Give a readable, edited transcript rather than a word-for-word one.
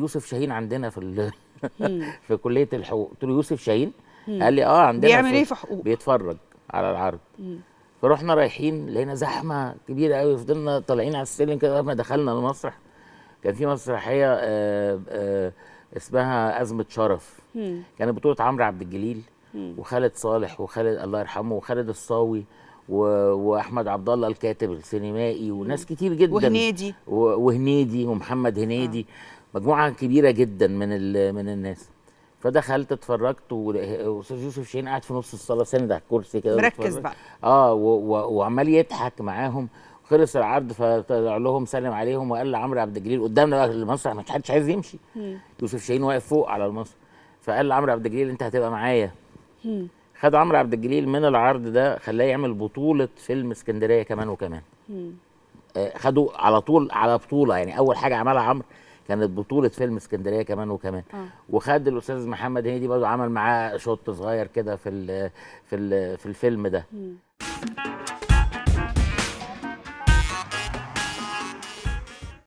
يوسف شاهين عندنا في كليه الحقوق. قلت له يوسف شاهين؟ قال لي عندنا. بيعمل ايه في حقوق؟ بيتفرج على العرض. فرحنا رايحين لقينا زحمه كبيره قوي، فضلنا طالعين على السلم كده لما دخلنا المسرح. كان في مسرحيه اسمها أزمة شرف. كانت بطولة عمرو عبد الجليل وخالد صالح وخالد الله يرحمه وخالد الصاوي واحمد عبد الله الكاتب السينمائي وناس كتير جدا، وهنيدي ومحمد هنيدي. مجموعه كبيره جدا من الناس. فدخلت اتفرجت، واستاذ يوسف شاهين قاعد في نص الصاله ساند على الكرسي كده مركز بقى. وعمال يضحك معاهم. خلص العرض فطلع لهم سلم عليهم وقال لعمرو عبد الجليل قدامنا بقى المسرح، ما حدش عايز يمشي. يوسف شاهين واقف فوق على المسرح، فقال لعمرو عبد الجليل انت هتبقى معايا. خد عمرو عبد الجليل من العرض ده خلاه يعمل بطوله فيلم اسكندريه كمان وكمان. خدوا على طول على بطوله، يعني اول حاجه عملها عمرو كانت بطوله فيلم اسكندريه كمان وكمان. وخد الاستاذ محمد هنيدي برضه عمل معاه شوط صغير كده في الفيلم ده.